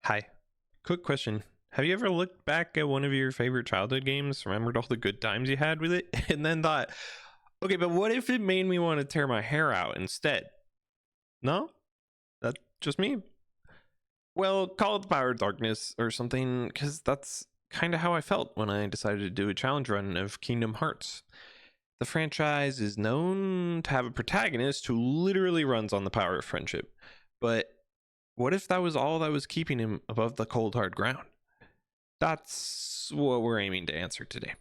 Hi. Quick question. Have you ever looked back at one of your favorite childhood games, remembered all the good times you had with it, and then thought, okay, but what if it made me want to tear my hair out instead? No? That's just me? Well, call it the power of darkness or something, because that's kind of how I felt when I decided to do a challenge run of Kingdom Hearts. The franchise is known to have a protagonist who literally runs on the power of friendship. But what if that was all that was keeping him above the cold hard ground? That's what we're aiming to answer today.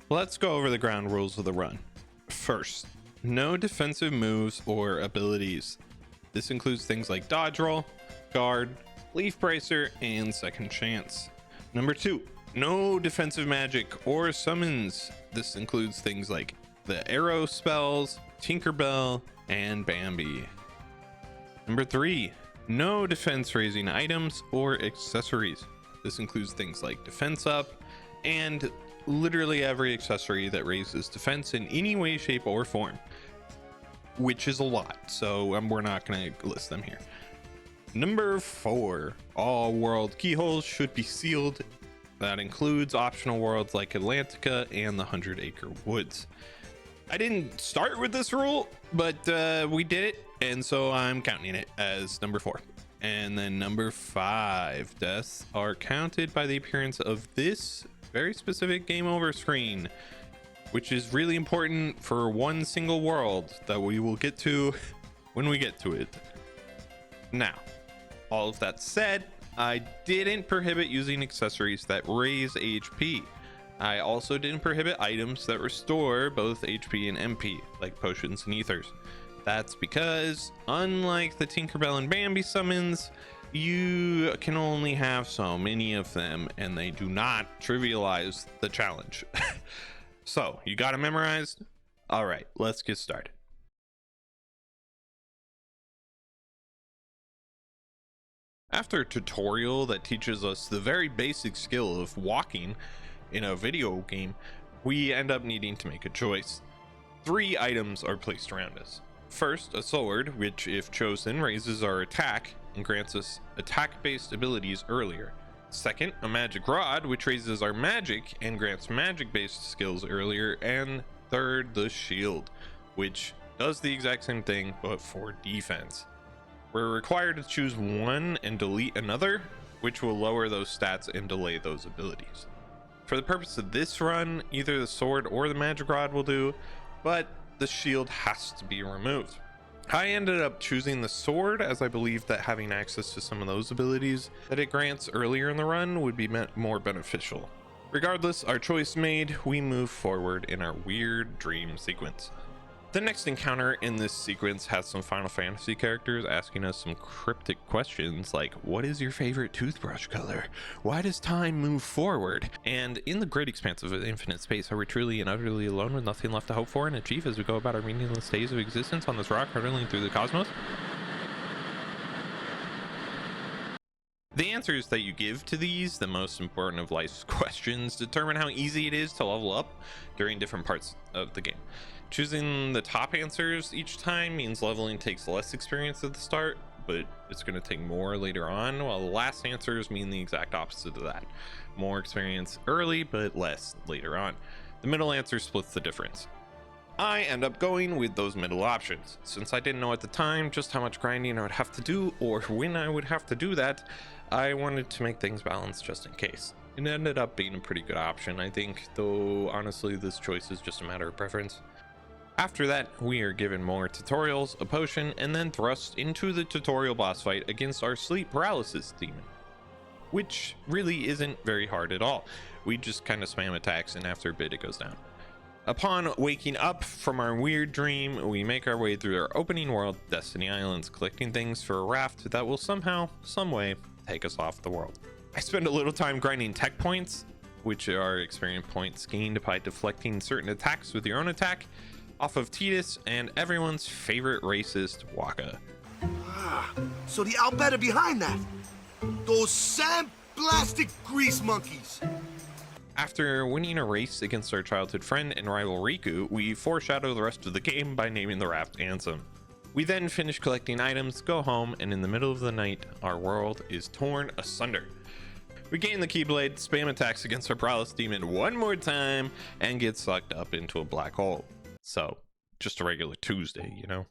Let's go over the ground rules of the run. First, no defensive moves or abilities. This includes things like dodge roll, guard, leaf bracer, and second chance. Number 2, no defensive magic or summons. This includes things like the arrow spells, Tinkerbell, and Bambi. Number 3, no defense raising items or accessories. This includes things like defense up and literally every accessory that raises defense in any way, shape, or form, which is a lot, so we're not going to list them here. Number 4, all world keyholes should be sealed. That includes optional worlds like Atlantica and the 100-acre woods. I didn't start with this rule, but we did it, and so I'm counting it as number 4. And then number 5, deaths are counted by the appearance of this very specific game over screen, which is really important for one single world that we will get to when we get to it. Now, all of that said, I didn't prohibit using accessories that raise HP. I also didn't prohibit items that restore both HP and MP, like potions and ethers. That's because, unlike the Tinkerbell and Bambi summons, you can only have so many of them, and they do not trivialize the challenge. So, you got it memorized? All right, let's get started. After a tutorial that teaches us the very basic skill of walking in a video game, we end up needing to make a choice. 3 items are placed around us. First, a sword, which if chosen raises our attack and grants us attack-based abilities earlier. Second, a magic rod, which raises our magic and grants magic-based skills earlier. And third, the shield, which does the exact same thing but for defense. We're required to choose one and delete another, which will lower those stats and delay those abilities. For the purpose of this run, either the sword or the magic rod will do, but the shield has to be removed. I ended up choosing the sword as I believe that having access to some of those abilities that it grants earlier in the run would be more beneficial. Regardless, our choice made, we move forward in our weird dream sequence. The next encounter in this sequence has some Final Fantasy characters asking us some cryptic questions like, what is your favorite toothbrush color? Why does time move forward? And in the great expanse of infinite space, are we truly and utterly alone with nothing left to hope for and achieve as we go about our meaningless days of existence on this rock hurtling through the cosmos? The answers that you give to these, the most important of life's questions, determine how easy it is to level up during different parts of the game. Choosing the top answers each time means leveling takes less experience at the start, but it's going to take more later on, while the last answers mean the exact opposite of that. More experience early, but less later on. The middle answer splits the difference. I end up going with those middle options. Since I didn't know at the time just how much grinding I would have to do or when I would have to do that, I wanted to make things balanced just in case. It ended up being a pretty good option, I think, though honestly this choice is just a matter of preference. After that, we are given more tutorials, a potion, and then thrust into the tutorial boss fight against our sleep paralysis demon, which really isn't very hard at all. We just kind of spam attacks and after a bit it goes down. Upon waking up from our weird dream, we make our way through our opening world, Destiny Islands, collecting things for a raft that will somehow, someway, take us off the world. I spend a little time grinding tech points, which are experience points gained by deflecting certain attacks with your own attack, off of Titus and everyone's favorite racist Waka. So the outbatter behind that, those sandblasted grease monkeys. After winning a race against our childhood friend and rival Riku, we foreshadow the rest of the game by naming the raft Ansem. We then finish collecting items, go home, and in the middle of the night, our world is torn asunder. We gain the Keyblade, spam attacks against our Prowess Demon one more time, and get sucked up into a black hole. So, just a regular Tuesday, you know?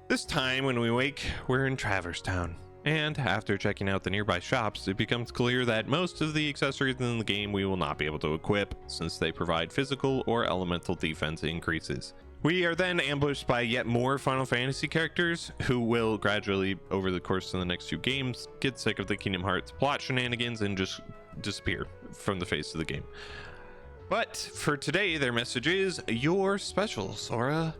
This time, when we wake, we're in Traverse Town. And after checking out the nearby shops, it becomes clear that most of the accessories in the game we will not be able to equip, since they provide physical or elemental defense increases. We are then ambushed by yet more Final Fantasy characters who will gradually, over the course of the next few games, get sick of the Kingdom Hearts plot shenanigans and just disappear from the face of the game. But for today, their message is, "You're special, Sora."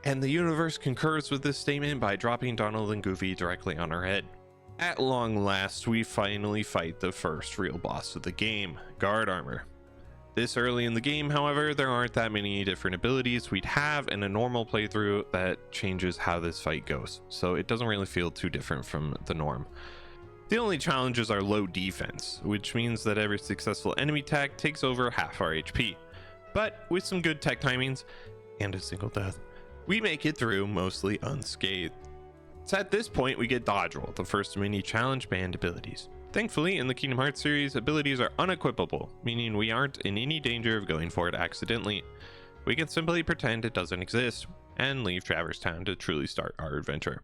And the universe concurs with this statement by dropping Donald and Goofy directly on our head. At long last, we finally fight the first real boss of the game, Guard Armor. This early in the game, however, there aren't that many different abilities we'd have in a normal playthrough that changes how this fight goes, so it doesn't really feel too different from the norm. The only challenges are low defense, which means that every successful enemy attack takes over half our HP. But with some good tech timings, and a single death, we make it through mostly unscathed. It's at this point we get Dodge Roll, the first of many challenge band abilities. Thankfully, in the Kingdom Hearts series, abilities are unequipable, meaning we aren't in any danger of going for it accidentally. We can simply pretend it doesn't exist, and leave Traverse Town to truly start our adventure.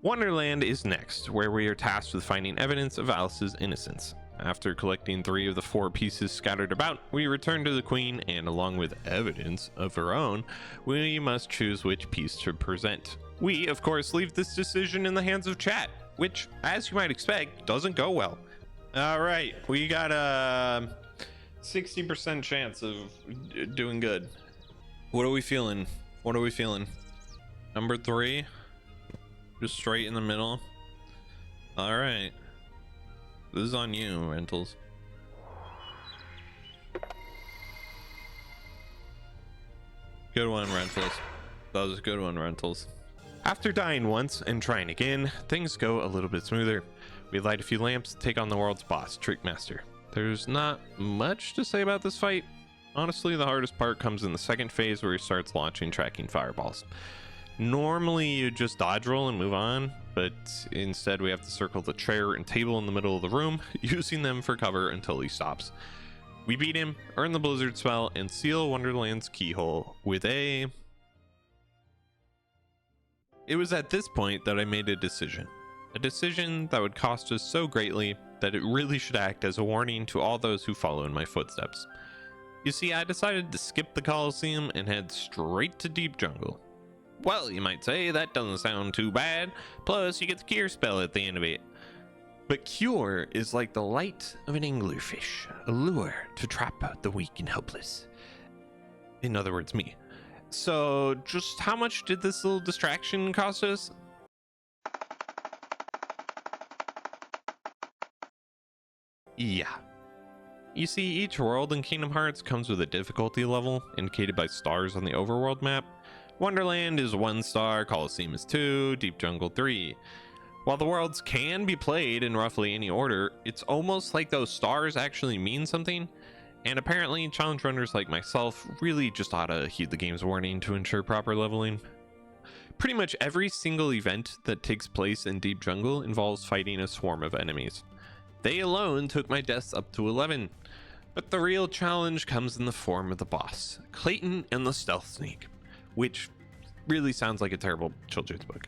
Wonderland is next, where we are tasked with finding evidence of Alice's innocence. After collecting 3 of the 4 pieces scattered about, we return to the Queen, and along with evidence of her own, we must choose which piece to present. We, of course, leave this decision in the hands of chat, which, as you might expect, doesn't go well. Alright, we got a 60% chance of doing good. What are we feeling? What are we feeling? Number 3? Just straight in the middle? Alright. This is on you, Rentals. Good one, Rentals. That was a good one, Rentals. After dying once and trying again, things go a little bit smoother. We light a few lamps, take on the world's boss, Trickmaster. There's not much to say about this fight. Honestly, the hardest part comes in the second phase where he starts launching tracking fireballs. Normally you just dodge roll and move on, but instead we have to circle the chair and table in the middle of the room, using them for cover until he stops. We beat him, earn the blizzard spell, and seal Wonderland's keyhole with a... It was at this point that I made a decision that would cost us so greatly that it really should act as a warning to all those who follow in my footsteps. You see, I decided to skip the Coliseum and head straight to Deep Jungle. Well, you might say, that doesn't sound too bad, plus you get the cure spell at the end of it. But cure is like the light of an anglerfish, a lure to trap the weak and helpless. In other words, me. So, just how much did this little distraction cost us? Yeah. You see, each world in Kingdom Hearts comes with a difficulty level, indicated by stars on the overworld map. Wonderland is 1 star, Coliseum is 2, Deep Jungle 3. While the worlds can be played in roughly any order, it's almost like those stars actually mean something. And apparently, challenge runners like myself really just ought to heed the game's warning to ensure proper leveling. Pretty much every single event that takes place in Deep Jungle involves fighting a swarm of enemies. They alone took my deaths up to 11. But the real challenge comes in the form of the boss, Clayton and the Stealth Sneak, which really sounds like a terrible children's book.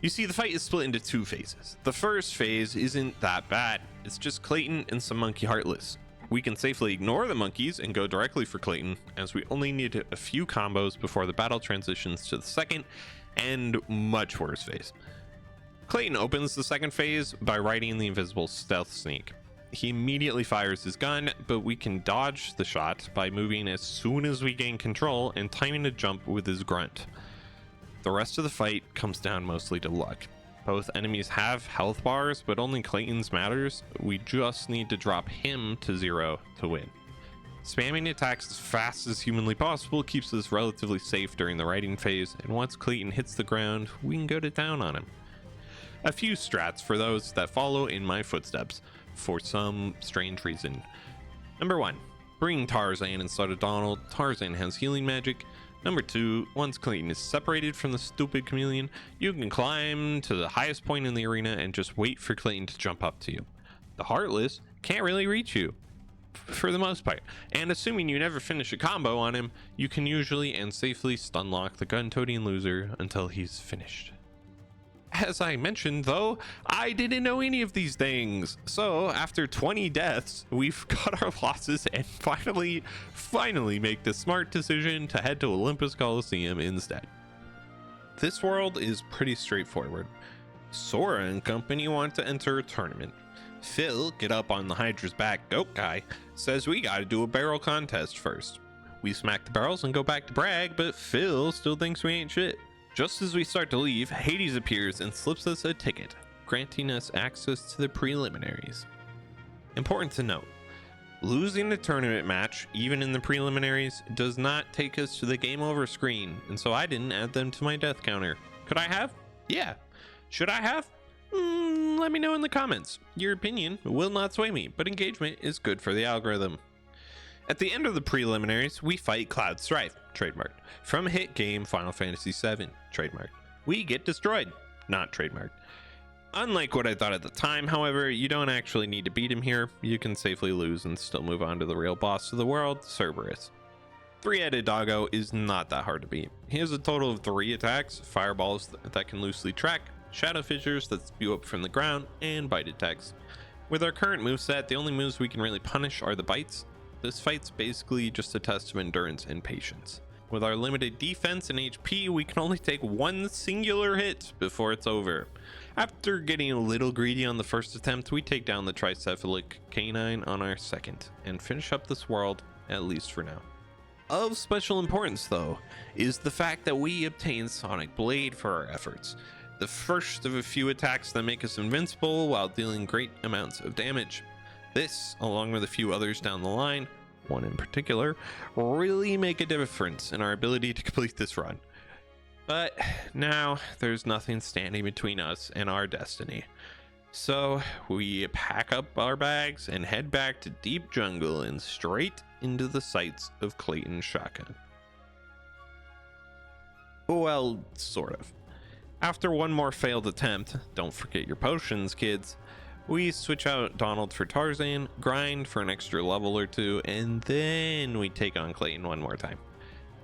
You see, the fight is split into 2 phases. The first phase isn't that bad. It's just Clayton and some monkey heartless. We can safely ignore the monkeys and go directly for Clayton, as we only need a few combos before the battle transitions to the second and much worse phase. Clayton opens the second phase by riding the invisible Stealth Sneak. He immediately fires his gun, but we can dodge the shot by moving as soon as we gain control and timing a jump with his grunt. The rest of the fight comes down mostly to luck. Both enemies have health bars, but only Clayton's matters. We just need to drop him to 0 to win. Spamming attacks as fast as humanly possible keeps us relatively safe during the riding phase, and once Clayton hits the ground, we can go to town on him. A few strats for those that follow in my footsteps, for some strange reason. Number 1, bring Tarzan instead of Donald. Tarzan has healing magic. Number 2, once Clayton is separated from the stupid chameleon, you can climb to the highest point in the arena and just wait for Clayton to jump up to you. The Heartless can't really reach you, for the most part, and assuming you never finish a combo on him, you can usually and safely stun lock the Guntodian loser until he's finished. As I mentioned though, I didn't know any of these things, so after 20 deaths, we've cut our losses and finally make the smart decision to head to Olympus Coliseum instead. This world is pretty straightforward. Sora and company want to enter a tournament. Phil, get up on the Hydra's back goat guy, says we gotta do a barrel contest first. We smack the barrels and go back to brag, but Phil still thinks we ain't shit. Just as we start to leave, Hades appears and slips us a ticket, granting us access to the preliminaries. Important to note, losing the tournament match, even in the preliminaries, does not take us to the game over screen, and so I didn't add them to my death counter. Could I have? Yeah. Should I have? Let me know in the comments. Your opinion will not sway me, but engagement is good for the algorithm. At the end of the preliminaries, we fight Cloud Strife, trademarked, from hit game Final Fantasy VII, trademarked. We get destroyed, not trademarked. Unlike what I thought at the time, however, you don't actually need to beat him here. You can safely lose and still move on to the real boss of the world, Cerberus. Three-headed doggo is not that hard to beat. He has a total of 3 attacks, fireballs that can loosely track, shadow fissures that spew up from the ground, and bite attacks. With our current moveset, the only moves we can really punish are the bites. This fight's basically just a test of endurance and patience. With our limited defense and HP, we can only take 1 singular hit before it's over. After getting a little greedy on the first attempt, we take down the tricephalic canine on our second, and finish up this world, at least for now. Of special importance though, is the fact that we obtain Sonic Blade for our efforts. The first of a few attacks that make us invincible while dealing great amounts of damage. This, along with a few others down the line, one in particular, really make a difference in our ability to complete this run. But now there's nothing standing between us and our destiny. So we pack up our bags and head back to deep jungle and straight into the sights of Clayton's shotgun. Well, sort of. After one more failed attempt, don't forget your potions, kids, we switch out Donald for Tarzan, grind for an extra level or 2, and then we take on Clayton one more time.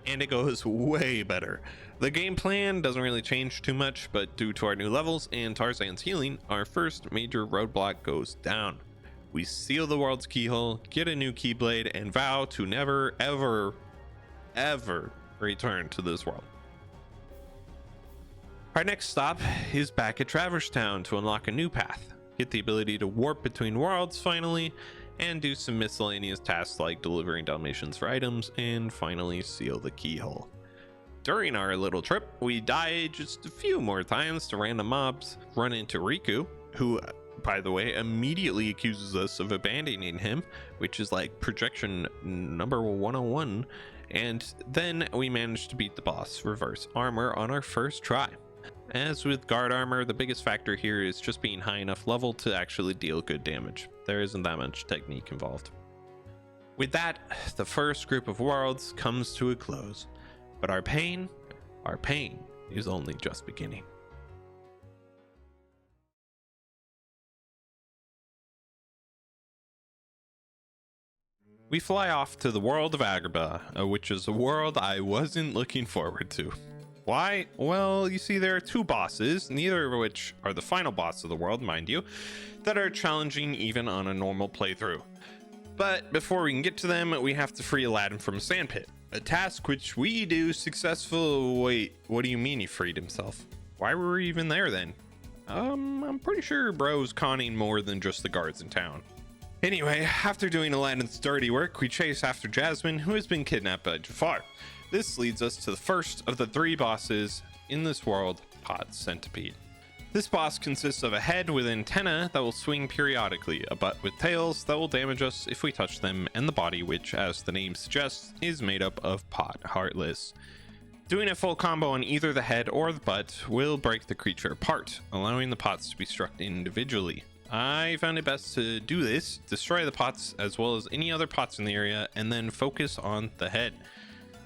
And it goes way better. The game plan doesn't really change too much, but due to our new levels and Tarzan's healing, our first major roadblock goes down. We seal the world's keyhole, get a new keyblade, and vow to never, ever, ever return to this world. Our next stop is back at Traverse Town to unlock a new path, get the ability to warp between worlds finally, and do some miscellaneous tasks like delivering Dalmatians for items, and finally seal the keyhole. During our little trip, we die just a few more times to random mobs, run into Riku, who, by the way, immediately accuses us of abandoning him, which is like projection number 101, and then we manage to beat the boss reverse armor on our first try. As with guard armor, the biggest factor here is just being high enough level to actually deal good damage. There isn't that much technique involved. With that, the first group of worlds comes to a close, but our pain is only just beginning. We fly off to the world of Agrabah, which is a world I wasn't looking forward to. Why? Well, you see, there are 2 bosses, neither of which are the final boss of the world, mind you, that are challenging even on a normal playthrough. But before we can get to them, we have to free Aladdin from a sandpit, a task which we do successful. Wait, what do you mean he freed himself? Why were we even there then? I'm pretty sure bro's conning more than just the guards in town. Anyway, after doing Aladdin's dirty work, we chase after Jasmine, who has been kidnapped by Jafar. This leads us to the first of the 3 bosses in this world, Pod Centipede. This boss consists of a head with antennae that will swing periodically, a butt with tails that will damage us if we touch them, and the body, which, as the name suggests, is made up of Pod Heartless. Doing a full combo on either the head or the butt will break the creature apart, allowing the pots to be struck individually. I found it best to do this, destroy the pots as well as any other pots in the area, and then focus on the head.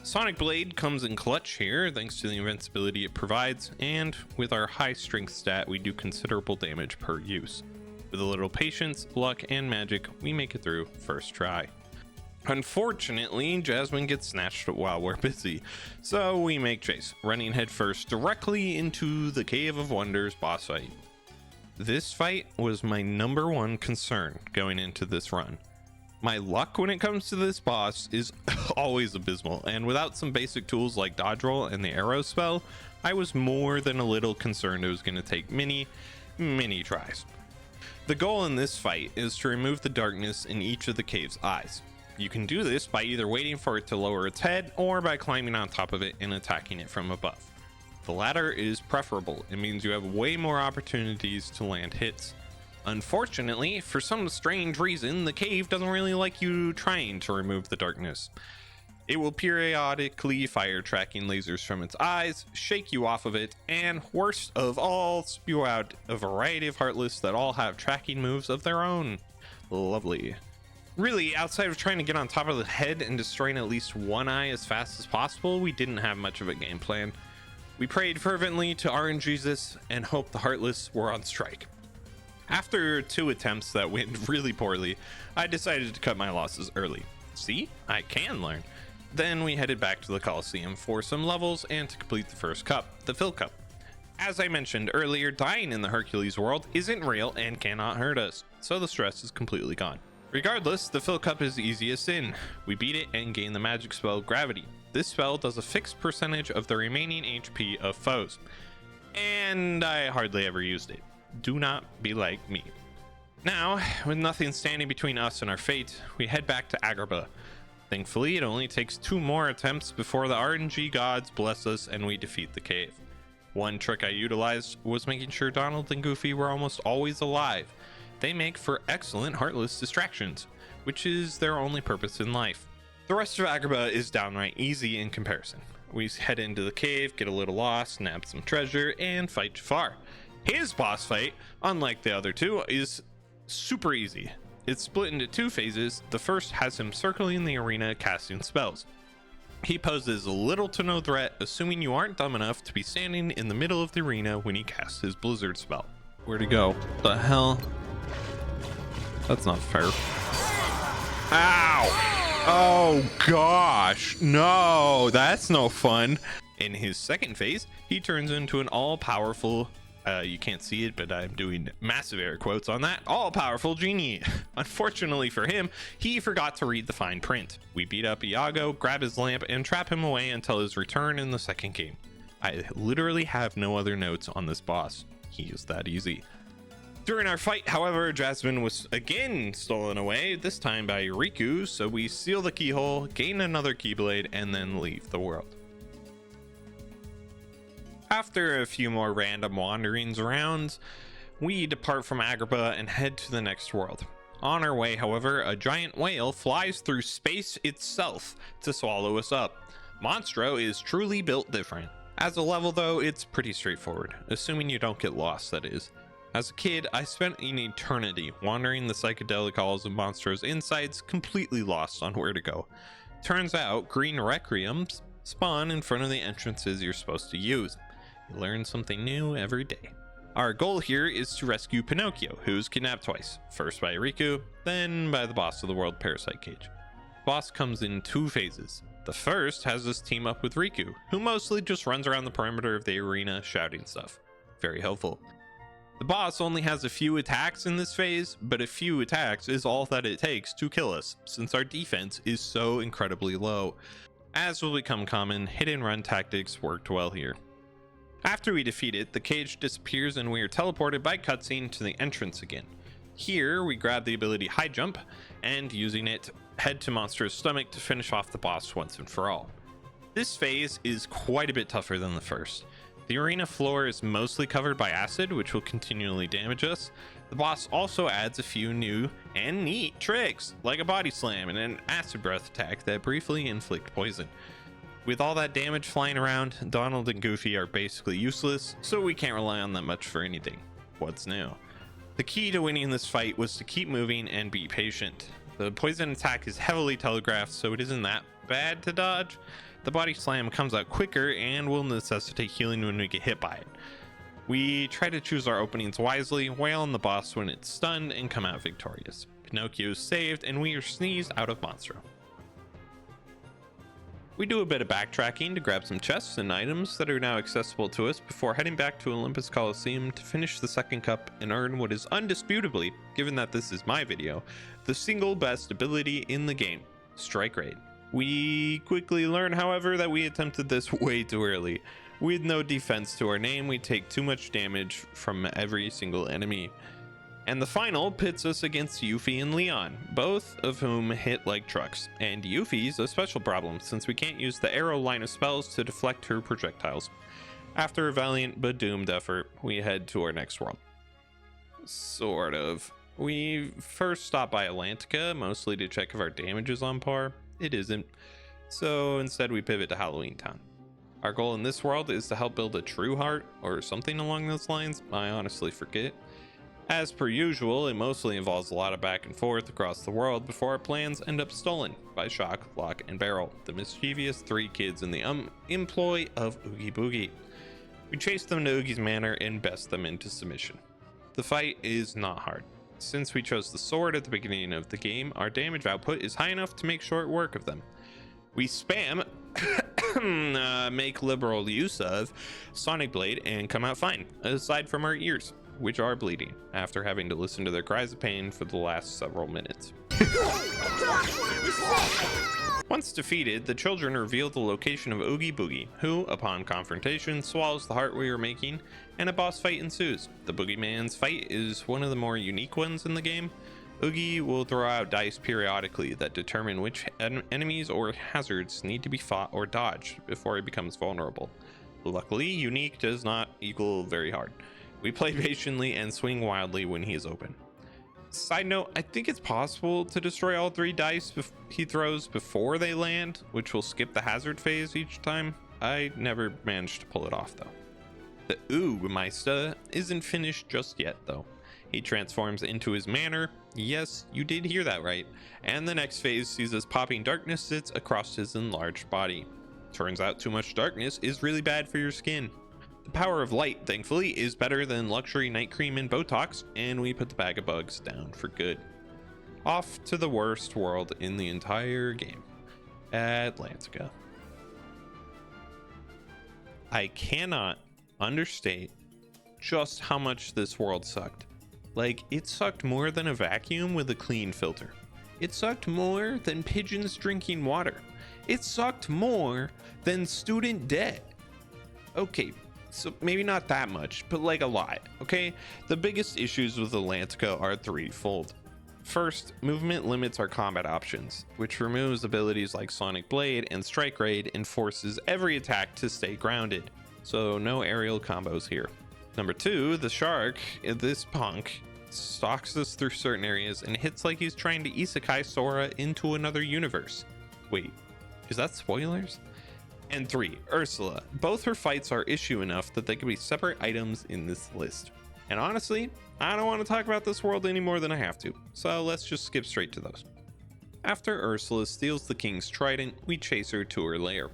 Sonic Blade comes in clutch here thanks to the invincibility it provides, and with our high strength stat we do considerable damage per use. With a little patience, luck, and magic, we make it through first try. Unfortunately, Jasmine gets snatched while we're busy, so we make chase, running headfirst directly into the Cave of Wonders boss fight. This fight was my number one concern going into this run. My luck when it comes to this boss is always abysmal, and without some basic tools like dodge roll and the arrow spell, I was more than a little concerned it was going to take many tries. The goal in this fight is to remove the darkness in each of the cave's eyes. You can do this by either waiting for it to lower its head or by climbing on top of it and attacking it from above. The latter is preferable. It means you have way more opportunities to land hits. Unfortunately, for some strange reason, the cave doesn't really like you trying to remove the darkness. It will periodically fire tracking lasers from its eyes, shake you off of it, and worst of all, spew out a variety of heartless that all have tracking moves of their own. Lovely. Really, outside of trying to get on top of the head and destroying at least one eye as fast as possible, we didn't have much of a game plan. We prayed fervently to RNGesus and hoped the heartless were on strike. After 2 attempts that went really poorly, I decided to cut my losses early. See, I can learn. Then we headed back to the Coliseum for some levels and to complete the first cup, the Fill Cup. As I mentioned earlier, dying in the Hercules world isn't real and cannot hurt us, so the stress is completely gone. Regardless, the Fill Cup is easiest in. We beat it and gain the magic spell Gravity. This spell does a fixed percentage of the remaining HP of foes, and I hardly ever used it. Do not be like me. Now, with nothing standing between us and our fate, we head back to Agrabah. Thankfully, it only takes 2 more attempts before the RNG gods bless us and we defeat the cave. One trick I utilized was making sure Donald and Goofy were almost always alive. They make for excellent heartless distractions, which is their only purpose in life. The rest of Agrabah is downright easy in comparison. We head into the cave, get a little lost, nab some treasure, and fight Jafar. His boss fight, unlike the other 2, is super easy. It's split into 2 phases. The first has him circling the arena casting spells. He poses little to no threat, assuming you aren't dumb enough to be standing in the middle of the arena when he casts his blizzard spell. Where'd he go? The hell? That's not fair. Ow! Oh gosh, no, that's no fun. In his second phase, he turns into an all-powerful, you can't see it, but I'm doing massive air quotes on that, all-powerful genie. Unfortunately for him, he forgot to read the fine print. We beat up Iago, grab his lamp, and trap him away until his return in the second game. I literally have no other notes on this boss. He is that easy. During our fight, however, Jasmine was again stolen away, this time by Riku, so we seal the keyhole, gain another keyblade, and then leave the world. After a few more random wanderings around, we depart from Agrabah and head to the next world. On our way, however, a giant whale flies through space itself to swallow us up. Monstro is truly built different. As a level though, it's pretty straightforward, assuming you don't get lost, that is. As a kid, I spent an eternity wandering the psychedelic halls of Monstro's insides, completely lost on where to go. Turns out, green requiems spawn in front of the entrances you're supposed to use. You learn something new every day. Our goal here is to rescue Pinocchio, who's kidnapped twice, first by Riku, then by the boss of the world, Parasite Cage. The boss comes in 2 phases. The first has us team up with Riku, who mostly just runs around the perimeter of the arena shouting stuff. Very helpful. The boss only has a few attacks in this phase, but a few attacks is all that it takes to kill us, since our defense is so incredibly low. As will become common, hit and run tactics worked well here. After we defeat it, the cage disappears and we are teleported by cutscene to the entrance again. Here, we grab the ability High Jump, and using it, head to Monstro's stomach to finish off the boss once and for all. This phase is quite a bit tougher than the first. The arena floor is mostly covered by acid, which will continually damage us. The boss also adds a few new and neat tricks, like a body slam and an acid breath attack that briefly inflict poison. With all that damage flying around, Donald and Goofy are basically useless, so we can't rely on them much for anything. What's new? The key to winning this fight was to keep moving and be patient. The poison attack is heavily telegraphed, so it isn't that bad to dodge. The body slam comes out quicker and will necessitate healing when we get hit by it. We try to choose our openings wisely, wail on the boss when it's stunned, and come out victorious. Pinocchio is saved, and we are sneezed out of Monstro. We do a bit of backtracking to grab some chests and items that are now accessible to us before heading back to Olympus Coliseum to finish the second cup and earn what is undisputably, given that this is my video, the single best ability in the game, Strike Raid. We quickly learn, however, that we attempted this way too early. With no defense to our name, we take too much damage from every single enemy. And the final pits us against Yuffie and Leon, both of whom hit like trucks. And Yuffie's a special problem since we can't use the arrow line of spells to deflect her projectiles. After a valiant but doomed effort, we head to our next world. Sort of. We first stop by Atlantica, mostly to check if our damage is on par. It isn't. So instead we pivot to Halloween Town. Our goal in this world is to help build a true heart, or something along those lines. I honestly forget. As per usual, it mostly involves a lot of back and forth across the world before our plans end up stolen by Shock, Lock, and Barrel, the mischievous 3 kids in the employ of Oogie Boogie. We chase them to Oogie's manor and best them into submission. The fight is not hard. Since we chose the sword at the beginning of the game, our damage output is high enough to make short work of them. We spam make liberal use of Sonic Blade and come out fine, aside from our ears, which are bleeding after having to listen to their cries of pain for the last several minutes. Once defeated, the children reveal the location of Oogie Boogie, who, upon confrontation, swallows the heart we are making, and a boss fight ensues. The Boogeyman's fight is one of the more unique ones in the game. Oogie will throw out dice periodically that determine which enemies or hazards need to be fought or dodged before he becomes vulnerable. Luckily, unique does not equal very hard. We play patiently and swing wildly when he is open. Side note, I think it's possible to destroy all 3 dice he throws before they land, which will skip the hazard phase each time. I never managed to pull it off though. The Oogmeister isn't finished just yet though. He transforms into his manor. Yes, you did hear that right. And the next phase sees us popping darkness sits across his enlarged body. Turns out too much darkness is really bad for your skin. The power of light, thankfully, is better than luxury night cream and Botox, and we put the bag of bugs down for good. Off to the worst world in the entire game, Atlantica. I cannot understate just how much this world sucked. Like, it sucked more than a vacuum with a clean filter. It sucked more than pigeons drinking water. It sucked more than student debt. Okay, so maybe not that much, but like a lot, okay? The biggest issues with Atlantica are threefold. First, movement limits our combat options, which removes abilities like Sonic Blade and Strike Raid and forces every attack to stay grounded, so no aerial combos here. Number 2, the shark, this punk, stalks us through certain areas and hits like he's trying to isekai Sora into another universe. Wait, is that spoilers? And 3, Ursula. Both her fights are issue enough that they could be separate items in this list. And honestly, I don't want to talk about this world any more than I have to, so let's just skip straight to those. After Ursula steals the king's trident, we chase her to her lair.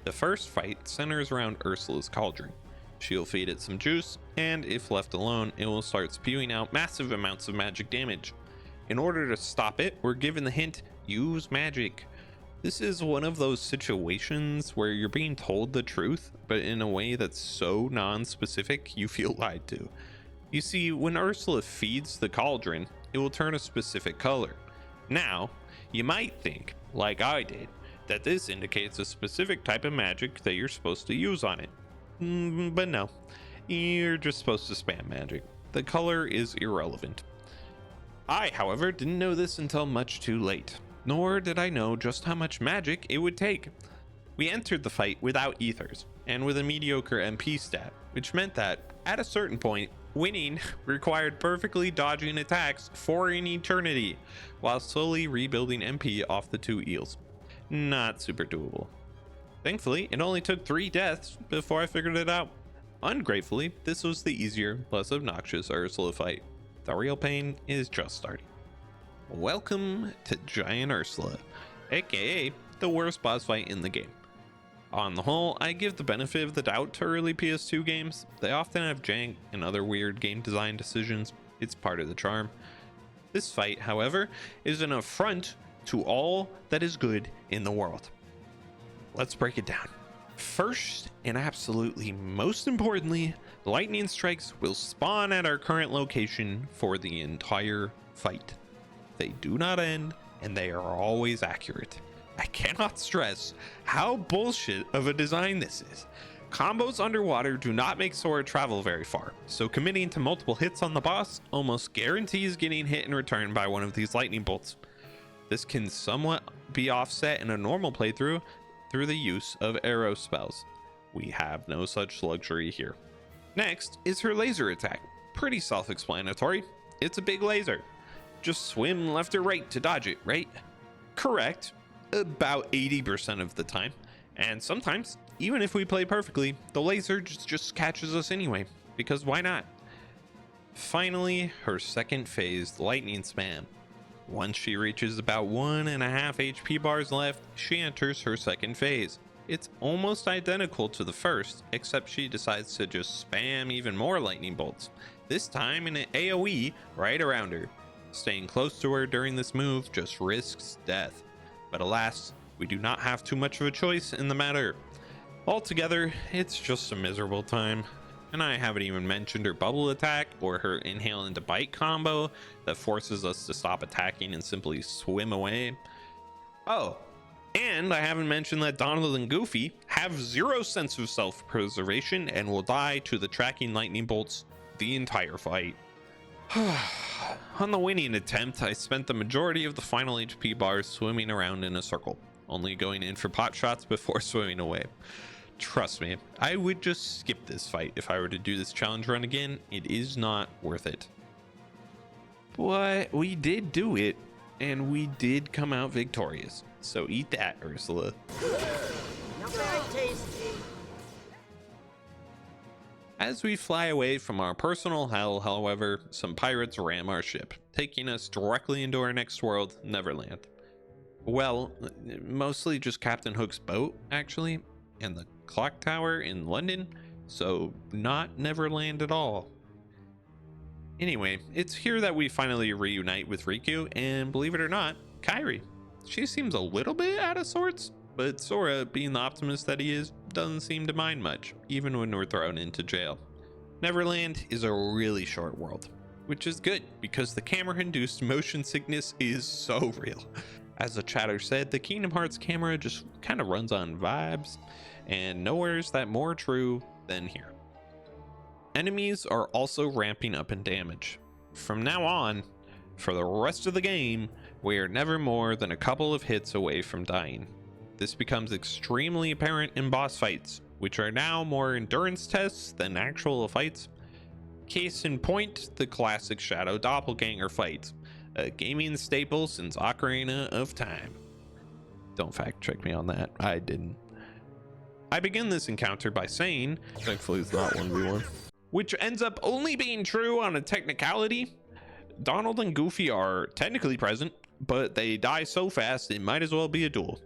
The first fight centers around Ursula's cauldron. She'll feed it some juice, and if left alone, it will start spewing out massive amounts of magic damage. In order to stop it, we're given the hint, use magic. This is one of those situations where you're being told the truth, but in a way that's so non-specific you feel lied to. You see, when Ursula feeds the cauldron, it will turn a specific color. Now, you might think, like I did, that this indicates a specific type of magic that you're supposed to use on it. But no, you're just supposed to spam magic. The color is irrelevant. I, however, didn't know this until much too late, nor did I know just how much magic it would take. We entered the fight without ethers, and with a mediocre MP stat, which meant that, at a certain point, winning required perfectly dodging attacks for an eternity, while slowly rebuilding MP off the 2 eels. Not super doable. Thankfully, it only took 3 deaths before I figured it out. Ungratefully, this was the easier, less obnoxious Ursula fight. The real pain is just starting. Welcome to Giant Ursula, aka the worst boss fight in the game. On the whole, I give the benefit of the doubt to early PS2 games. They often have jank and other weird game design decisions. It's part of the charm. This fight, however, is an affront to all that is good in the world. Let's break it down. First, and absolutely most importantly, lightning strikes will spawn at our current location for the entire fight. They do not end, and they are always accurate. I cannot stress how bullshit of a design this is. Combos underwater do not make Sora travel very far, so committing to multiple hits on the boss almost guarantees getting hit in return by one of these lightning bolts. This can somewhat be offset in a normal playthrough through the use of arrow spells. We have no such luxury here. Next is her laser attack. Pretty self-explanatory. It's a big laser. Just swim left or right to dodge it, right? Correct. About 80% of the time. And sometimes, even if we play perfectly, the laser just catches us anyway, because why not? Finally, her second phase, the lightning spam. Once she reaches about 1.5 HP bars left, she enters her second phase. It's almost identical to the first, except she decides to just spam even more lightning bolts, this time in an AoE right around her. Staying close to her during this move just risks death. But alas, we do not have too much of a choice in the matter. Altogether, it's just a miserable time. And I haven't even mentioned her bubble attack or her inhale into bite combo that forces us to stop attacking and simply swim away. Oh, and I haven't mentioned that Donald and Goofy have zero sense of self-preservation and will die to the tracking lightning bolts the entire fight. On the winning attempt, I spent the majority of the final HP bars swimming around in a circle, only going in for pot shots before swimming away. Trust me, I would just skip this fight if I were to do this challenge run again. It is not worth it. But we did do it, and we did come out victorious. So eat that, Ursula. Not very tasty. As we fly away from our personal hell, however, some pirates ram our ship, taking us directly into our next world, Neverland. Well, mostly just Captain Hook's boat, actually, and the clock tower in London, so not Neverland at all. Anyway, it's here that we finally reunite with Riku, and believe it or not, Kairi. She seems a little bit out of sorts, but Sora, being the optimist that he is, doesn't seem to mind much, even when we're thrown into jail. Neverland is a really short world, which is good because the camera-induced motion sickness is so real. As the chatter said, the Kingdom Hearts camera just kind of runs on vibes, and nowhere's that more true than here. Enemies are also ramping up in damage. From now on, for the rest of the game, we are never more than a couple of hits away from dying. This becomes extremely apparent in boss fights, which are now more endurance tests than actual fights. Case in point, the classic Shadow Doppelganger fight, a gaming staple since Ocarina of Time. Don't fact check me on that, I didn't. I begin this encounter by saying, thankfully it's not 1v1, which ends up only being true on a technicality. Donald and Goofy are technically present, but they die so fast it might as well be a duel.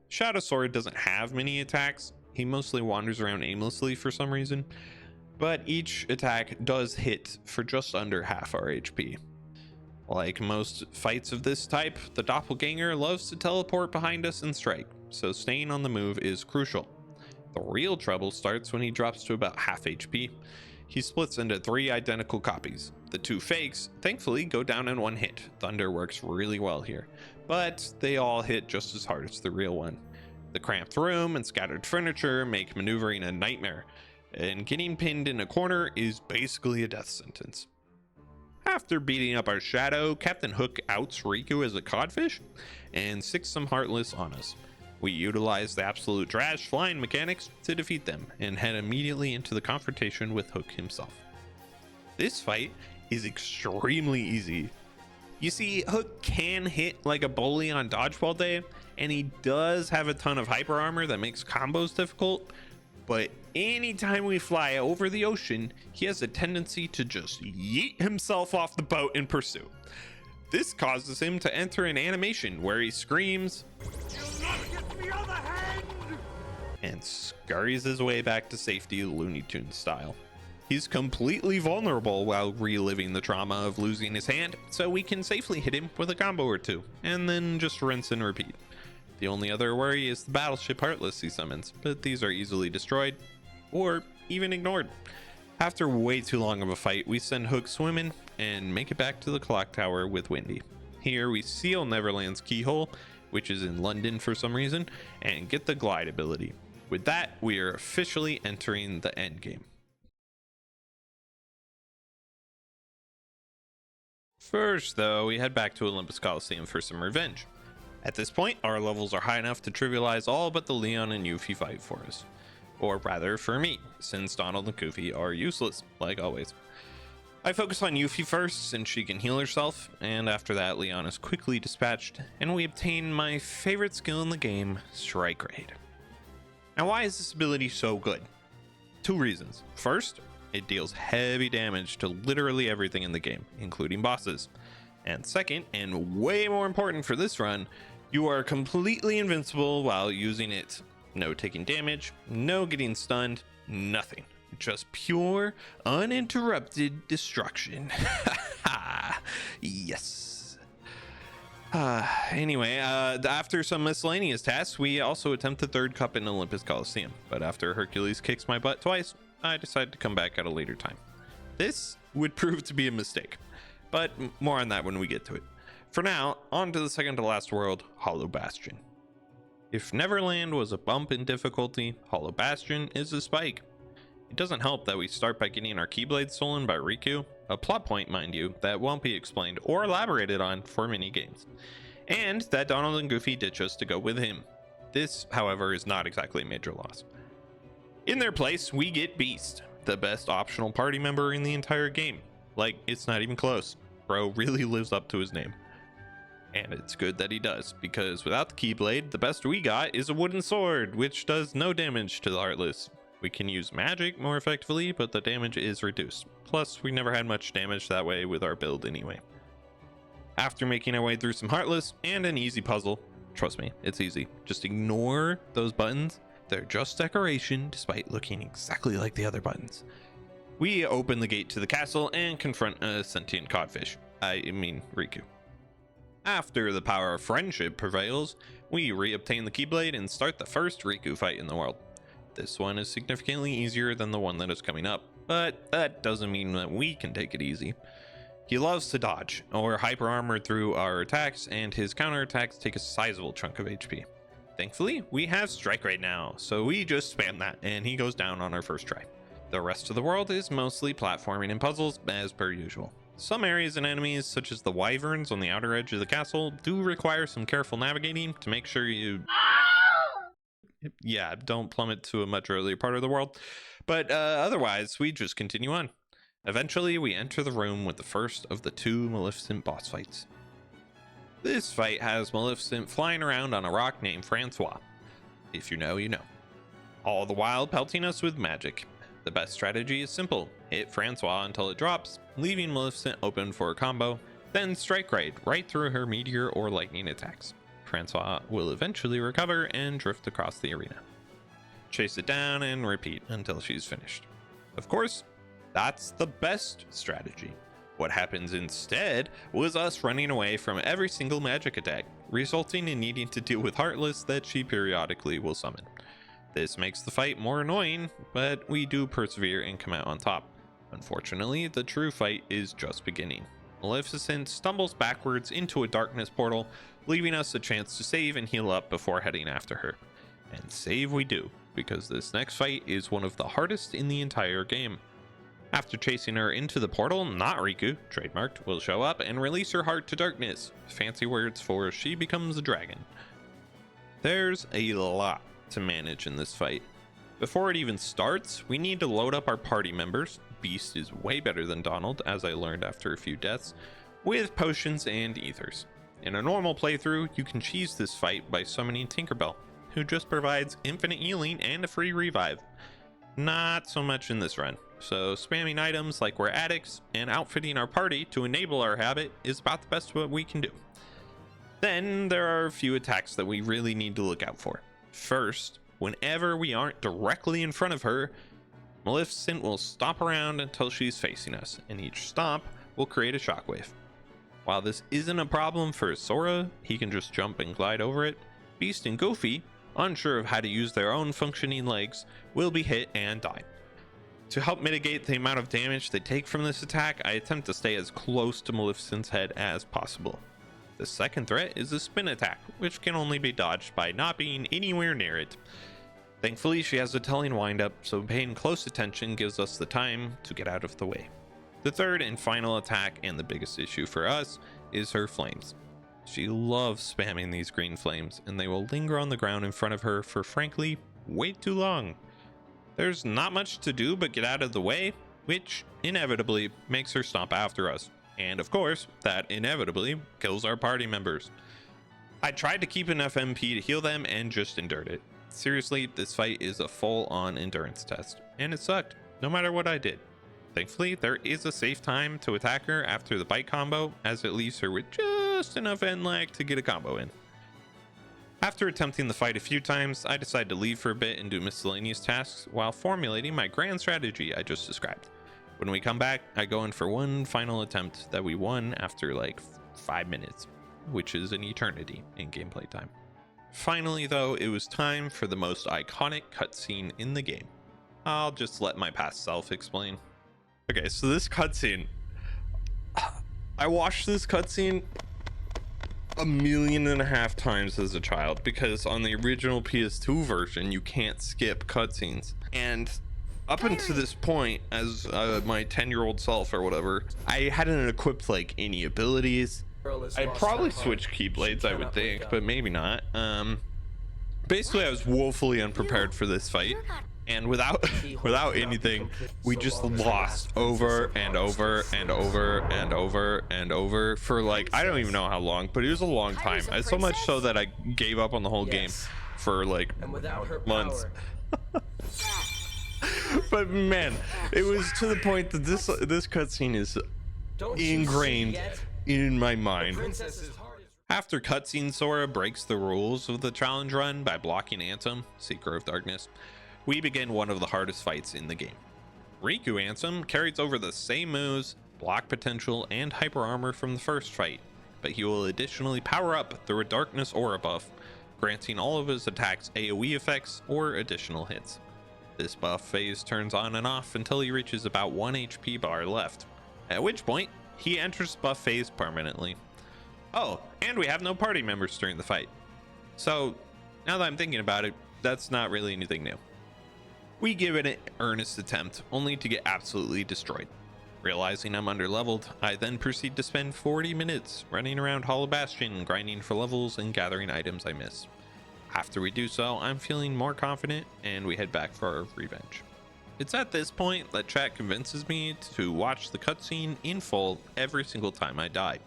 Shadow Sword doesn't have many attacks. He mostly wanders around aimlessly for some reason, but each attack does hit for just under half our HP. Like most fights of this type, the doppelganger loves to teleport behind us and strike, so staying on the move is crucial. The real trouble starts when he drops to about half HP. He splits into 3 identical copies. The 2 fakes, thankfully, go down in 1 hit. Thunder works really well here, but they all hit just as hard as the real one. The cramped room and scattered furniture make maneuvering a nightmare, and getting pinned in a corner is basically a death sentence. After beating up our shadow, Captain Hook outs Riku as a codfish and sicks some heartless on us. We utilize the absolute trash flying mechanics to defeat them and head immediately into the confrontation with Hook himself. This fight is extremely easy. You see, Hook can hit like a bully on dodgeball day, and he does have a ton of hyper armor that makes combos difficult, but anytime we fly over the ocean, he has a tendency to just yeet himself off the boat in pursuit. This causes him to enter an animation where he screams, "You'll not get the other hand!" and scurries his way back to safety Looney Tunes style. He's completely vulnerable while reliving the trauma of losing his hand, so we can safely hit him with a combo or two, and then just rinse and repeat. The only other worry is the battleship Heartless he summons, but these are easily destroyed, or even ignored. After way too long of a fight, we send Hook swimming and make it back to the clock tower with Windy. Here we seal Neverland's keyhole, which is in London for some reason, and get the glide ability. With that, we are officially entering the end game. First, though, we head back to Olympus Coliseum for some revenge. At this point, our levels are high enough to trivialize all but the Leon and Yuffie fight for us. Or rather, for me, since Donald and Goofy are useless, like always. I focus on Yuffie first, since she can heal herself, and after that, Leon is quickly dispatched, and we obtain my favorite skill in the game, Strike Raid. Now, why is this ability so good? Two reasons. First, it deals heavy damage to literally everything in the game, including bosses. And second, and way more important for this run, you are completely invincible while using it. No taking damage, no getting stunned, nothing. Just pure, uninterrupted destruction. Yes. Anyway, after some miscellaneous tasks, we also attempt the third cup in Olympus Coliseum. But after Hercules kicks my butt twice, I decided to come back at a later time. This would prove to be a mistake, but more on that when we get to it. For now, on to the second to last world, Hollow Bastion. If Neverland was a bump in difficulty, Hollow Bastion is a spike. It doesn't help that we start by getting our Keyblade stolen by Riku, a plot point, mind you, that won't be explained or elaborated on for many games, and that Donald and Goofy ditch us to go with him. This, however, is not exactly a major loss. In their place, we get Beast, the best optional party member in the entire game. Like, it's not even close. Bro really lives up to his name. And it's good that he does, because without the Keyblade, the best we got is a wooden sword, which does no damage to the Heartless. We can use magic more effectively, but the damage is reduced. Plus, we never had much damage that way with our build anyway. After making our way through some Heartless and an easy puzzle, trust me, it's easy. Just ignore those buttons. They're just decoration, despite looking exactly like the other buttons. We open the gate to the castle and confront a sentient codfish. I mean, Riku. After the power of friendship prevails, we reobtain the Keyblade and start the first Riku fight in the world. This one is significantly easier than the one that is coming up, but that doesn't mean that we can take it easy. He loves to dodge, or hyper armor through our attacks, and his counterattacks take a sizable chunk of HP. Thankfully, we have Strike Raid now, so we just spam that, and he goes down on our first try. The rest of the world is mostly platforming and puzzles, as per usual. Some areas and enemies, such as the wyverns on the outer edge of the castle, do require some careful navigating to make sure you... yeah, don't plummet to a much earlier part of the world. But otherwise, we just continue on. Eventually, we enter the room with the first of the two Maleficent boss fights. This fight has Maleficent flying around on a rock named Francois. If you know, you know. All the while pelting us with magic. The best strategy is simple. Hit Francois until it drops, leaving Maleficent open for a combo, then Strike Raid right through her meteor or lightning attacks. Francois will eventually recover and drift across the arena. Chase it down and repeat until she's finished. Of course, that's the best strategy. What happens instead was us running away from every single magic attack, resulting in needing to deal with Heartless that she periodically will summon. This makes the fight more annoying, but we do persevere and come out on top. Unfortunately, the true fight is just beginning. Maleficent stumbles backwards into a darkness portal, leaving us a chance to save and heal up before heading after her. And save we do, because this next fight is one of the hardest in the entire game. After chasing her into the portal, not Riku, trademarked, will show up and release her heart to darkness. Fancy words for she becomes a dragon. There's a lot to manage in this fight. Before it even starts, we need to load up our party members. Beast is way better than Donald, as I learned after a few deaths, with potions and ethers. In a normal playthrough, you can cheese this fight by summoning Tinkerbell, who just provides infinite healing and a free revive. Not so much in this run, so spamming items like we're addicts and outfitting our party to enable our habit is about the best what we can do. Then there are a few attacks that we really need to look out for. First, whenever we aren't directly in front of her, Maleficent will stomp around until she's facing us, and each stomp will create a shockwave. While this isn't a problem for Sora, he can just jump and glide over it, Beast and Goofy, unsure of how to use their own functioning legs, will be hit and die. To help mitigate the amount of damage they take from this attack, I attempt to stay as close to Maleficent's head as possible. The second threat is a spin attack, which can only be dodged by not being anywhere near it. Thankfully, she has a telling windup, so paying close attention gives us the time to get out of the way. The third and final attack, and the biggest issue for us, is her flames. She loves spamming these green flames, and they will linger on the ground in front of her for frankly way too long. There's not much to do but get out of the way, which inevitably makes her stomp after us. And of course, that inevitably kills our party members. I tried to keep enough MP to heal them and just endured it. Seriously, this fight is a full-on endurance test, and it sucked, no matter what I did. Thankfully, there is a safe time to attack her after the bite combo, as it leaves her with just enough end lag to get a combo in. After attempting the fight a few times, I decide to leave for a bit and do miscellaneous tasks while formulating my grand strategy I just described. When we come back, I go in for one final attempt that we won after like 5 minutes, which is an eternity in gameplay time. Finally though, it was time for the most iconic cutscene in the game. I'll just let my past self explain. Okay, so this cutscene, I watched this cutscene 1.5 million times as a child, because on the original PS2 version you can't skip cutscenes, and up until this point, as my 10-year-old self or whatever, I hadn't equipped like any abilities. I'd probably switch keyblades, I would think, but maybe not. Basically I was woefully unprepared for this fight, and without anything, we just lost over and over and over and over and over for like, I don't even know how long, but it was a long time. So much so that I gave up on the whole game for like months. But man, it was to the point that this cutscene is ingrained in my mind. After cutscene, Sora breaks the rules of the challenge run by blocking Ansem, Seeker of Darkness. We begin one of the hardest fights in the game. Riku Ansem carries over the same moves, block potential, and hyper armor from the first fight, but he will additionally power up through a darkness aura buff, granting all of his attacks AoE effects or additional hits. This buff phase turns on and off until he reaches about 1 HP bar left, at which point he enters buff phase permanently. Oh, and we have no party members during the fight. So now that I'm thinking about it, that's not really anything new. We give it an earnest attempt, only to get absolutely destroyed. Realizing I'm underleveled, I then proceed to spend 40 minutes running around Hollow Bastion, grinding for levels and gathering items I miss. After we do so, I'm feeling more confident, and we head back for our revenge. It's at this point that chat convinces me to watch the cutscene in full every single time I die.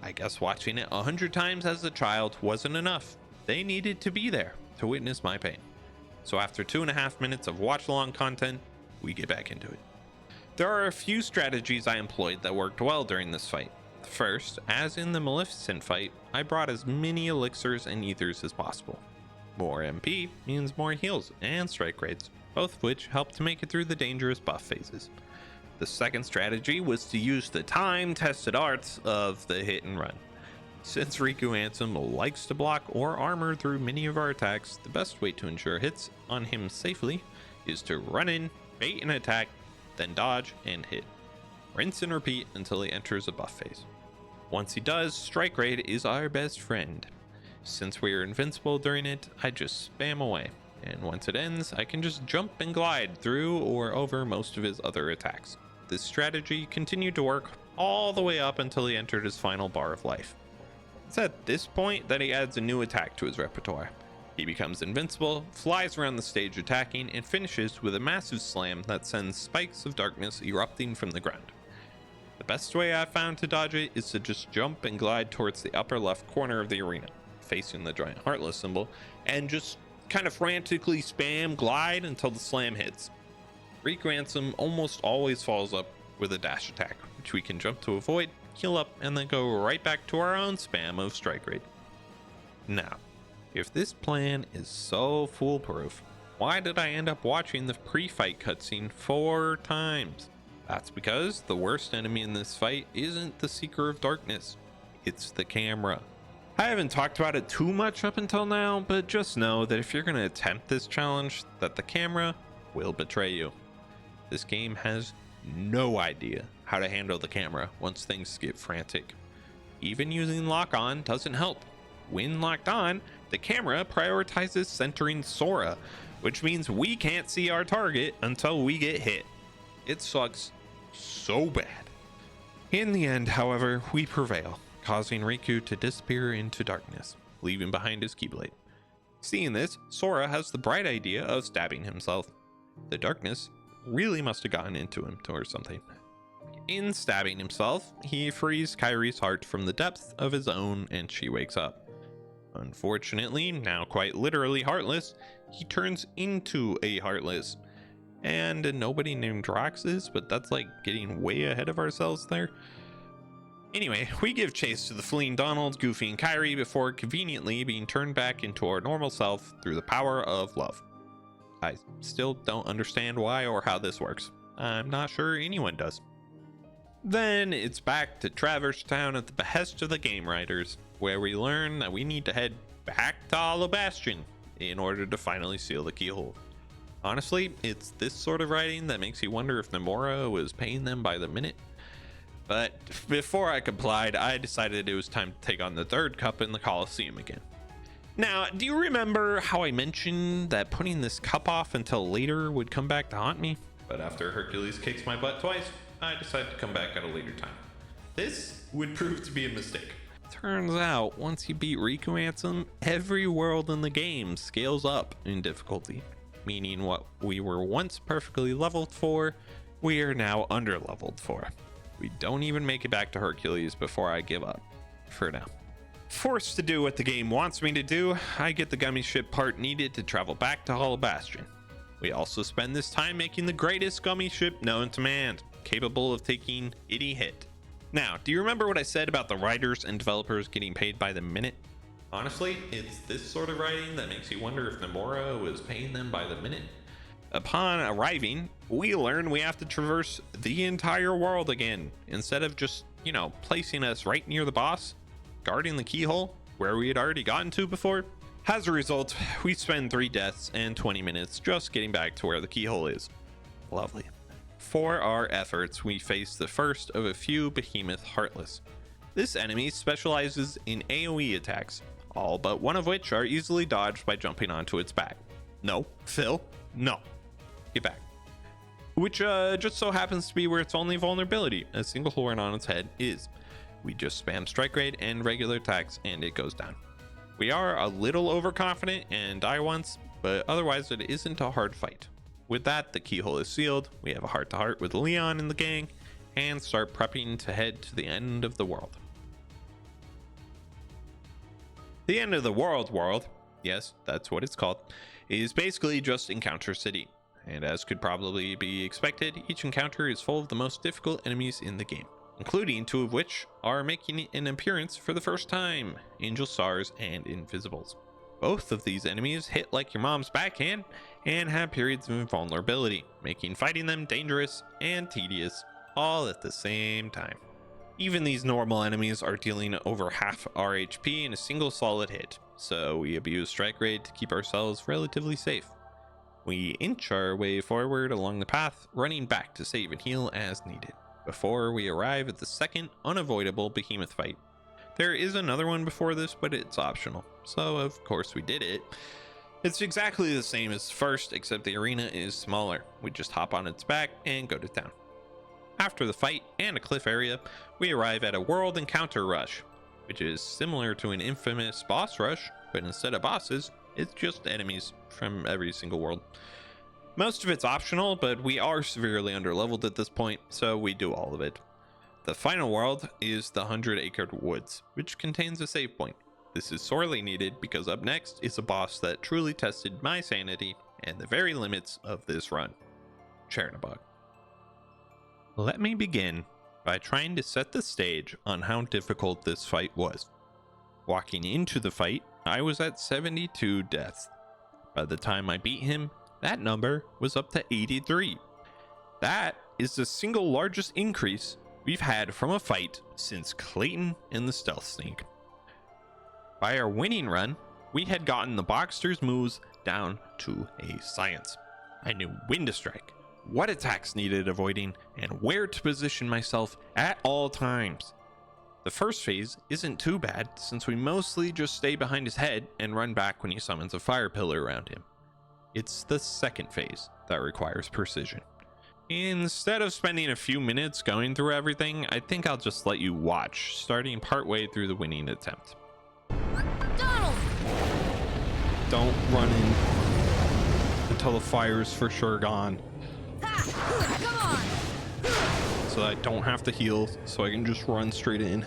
I guess watching it 100 times as a child wasn't enough. They needed to be there to witness my pain. So after 2.5 minutes of watch-along content, we get back into it. There are a few strategies I employed that worked well during this fight. First, as in the Maleficent fight, I brought as many elixirs and ethers as possible. More MP means more heals and strike rates, both of which help to make it through the dangerous buff phases. The second strategy was to use the time-tested arts of the hit and run. Since Riku Ansem likes to block or armor through many of our attacks, the best way to ensure hits on him safely is to run in, bait an attack, then dodge and hit. Rinse and repeat until he enters a buff phase. Once he does, strike rate is our best friend. Since we are invincible during it, I just spam away, and once it ends, I can just jump and glide through or over most of his other attacks. This strategy continued to work all the way up until he entered his final bar of life. It's at this point that he adds a new attack to his repertoire. He becomes invincible, flies around the stage attacking, and finishes with a massive slam that sends spikes of darkness erupting from the ground. The best way I've found to dodge it is to just jump and glide towards the upper left corner of the arena, facing the giant heartless symbol, and just kind of frantically spam glide until the slam hits. Riku Ansem almost always follows up with a dash attack, which we can jump to avoid, heal up, and then go right back to our own spam of strike rate. Now, If this plan is so foolproof, why did I end up watching the pre-fight cutscene 4 times? That's because the worst enemy in this fight isn't the Seeker of Darkness, it's the camera. I haven't talked about it too much up until now, but just know that if you're going to attempt this challenge, that the camera will betray you. This game has no idea how to handle the camera once things get frantic. Even using lock on doesn't help. When locked on, the camera prioritizes centering Sora, which means we can't see our target until we get hit. It sucks so bad. In the end, however, we prevail, causing Riku to disappear into darkness, leaving behind his Keyblade. Seeing this, Sora has the bright idea of stabbing himself. The darkness really must have gotten into him or something. In stabbing himself, he frees Kairi's heart from the depths of his own and she wakes up. Unfortunately, now quite literally heartless, he turns into a Heartless. And nobody named Roxas, but that's like getting way ahead of ourselves there. Anyway, we give chase to the fleeing Donald, Goofy, and Kairi before conveniently being turned back into our normal self through the power of love. I still don't understand why or how this works. I'm not sure anyone does. Then it's back to Traverse Town at the behest of the game writers, where we learn that we need to head back to Bastion in order to finally seal the keyhole. Honestly, it's this sort of writing that makes you wonder if Nomura was paying them by the minute. But before I complied, I decided it was time to take on the third cup in the Coliseum again. Now, do you remember how I mentioned that putting this cup off until later would come back to haunt me? But after Hercules kicks my butt twice, I decided to come back at a later time. This would prove to be a mistake. Turns out, once you beat Riku Ansem, every world in the game scales up in difficulty. Meaning what we were once perfectly leveled for, we are now under-leveled for. We don't even make it back to Hercules before I give up. For now. Forced to do what the game wants me to do, I get the gummy ship part needed to travel back to Hollow Bastion. We also spend this time making the greatest gummy ship known to man, capable of taking any hit. Now, do you remember what I said about the writers and developers getting paid by the minute? Honestly, it's this sort of writing that makes you wonder if Nomura was paying them by the minute. Upon arriving, we learn we have to traverse the entire world again, instead of just, placing us right near the boss, guarding the keyhole, where we had already gotten to before. As a result, we spend 3 deaths and 20 minutes just getting back to where the keyhole is. Lovely. For our efforts, we face the first of a few Behemoth Heartless. This enemy specializes in AoE attacks, all but one of which are easily dodged by jumping onto its back. No, Phil, no. Get back. Which just so happens to be where its only vulnerability, a single horn on its head, is. We just spam strike rate and regular attacks and it goes down. We are a little overconfident and die once, but otherwise it isn't a hard fight. With that, the keyhole is sealed, we have a heart-to-heart with Leon and the gang, and start prepping to head to the end of the world. The end of the world, yes, that's what it's called, is basically just Encounter City. And as could probably be expected, each encounter is full of the most difficult enemies in the game, including 2 of which are making an appearance for the first time, Angel Stars and Invisibles. Both of these enemies hit like your mom's backhand and have periods of invulnerability, making fighting them dangerous and tedious all at the same time. Even these normal enemies are dealing over half our HP in a single solid hit, so we abuse strike rate to keep ourselves relatively safe. We inch our way forward along the path, running back to save and heal as needed, before we arrive at the second unavoidable Behemoth fight. There is another one before this, but it's optional, so of course we did it. It's exactly the same as the first, except the arena is smaller. We just hop on its back and go to town. After the fight and a cliff area, we arrive at a world encounter rush, which is similar to an infamous boss rush, but instead of bosses, it's just enemies from every single world. Most of it's optional, but we are severely underleveled at this point, so we do all of it. The final world is the 100-acre woods, which contains a save point. This is sorely needed because up next is a boss that truly tested my sanity and the very limits of this run, Chernabog. Let me begin by trying to set the stage on how difficult this fight was. Walking into the fight, I was at 72 deaths. By the time I beat him, that number was up to 83. That is the single largest increase we've had from a fight since Clayton and the Stealth Snake. By our winning run, we had gotten the Boxster's moves down to a science. I knew when to strike, what attacks needed avoiding, and where to position myself at all times. The first phase isn't too bad since we mostly just stay behind his head and run back when he summons a fire pillar around him. It's the second phase that requires precision. Instead of spending a few minutes going through everything, I think I'll just let you watch, starting partway through the winning attempt. Donald! Don't run in until the fire's for sure gone. Ha! Come on! So that I don't have to heal, so I can just run straight in.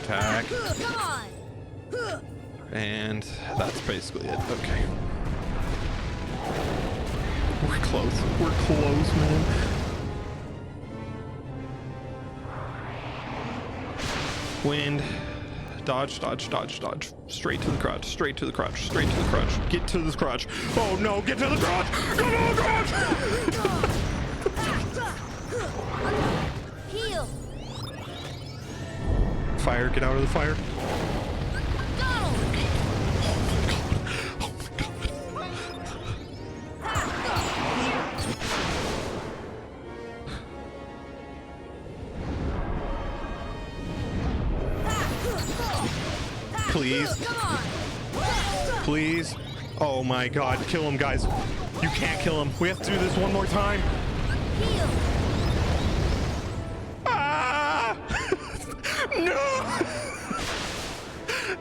Attack. Come on! And that's basically it. Okay. We're close. We're close, man. Wind. Dodge, dodge, dodge, dodge. Straight to the crotch, straight to the crotch, straight to the crotch. Get to the crotch. Oh no, get to the crotch! Get to the crotch! Heal! Fire, get out of the fire. Donald! Please. Come on! Please. Oh my god, kill him, guys. You can't kill him. We have to do this one more time. Heal! Ah! No!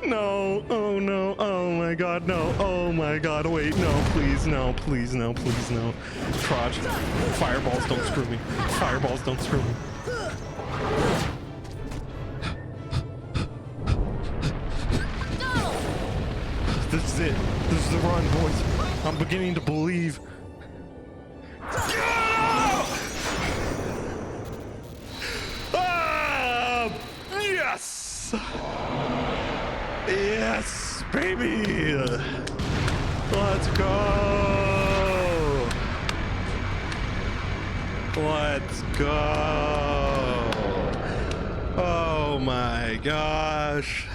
No. Oh no. Oh my god, no. Oh my god, wait. No, please, no. Please, no. Please, no. Crotch. Fireballs don't screw me. Fireballs don't screw me. This is it. This is the run, boys. I'm beginning to believe. Ah! Yes! Yes, baby! Let's go! Let's go! Oh my gosh.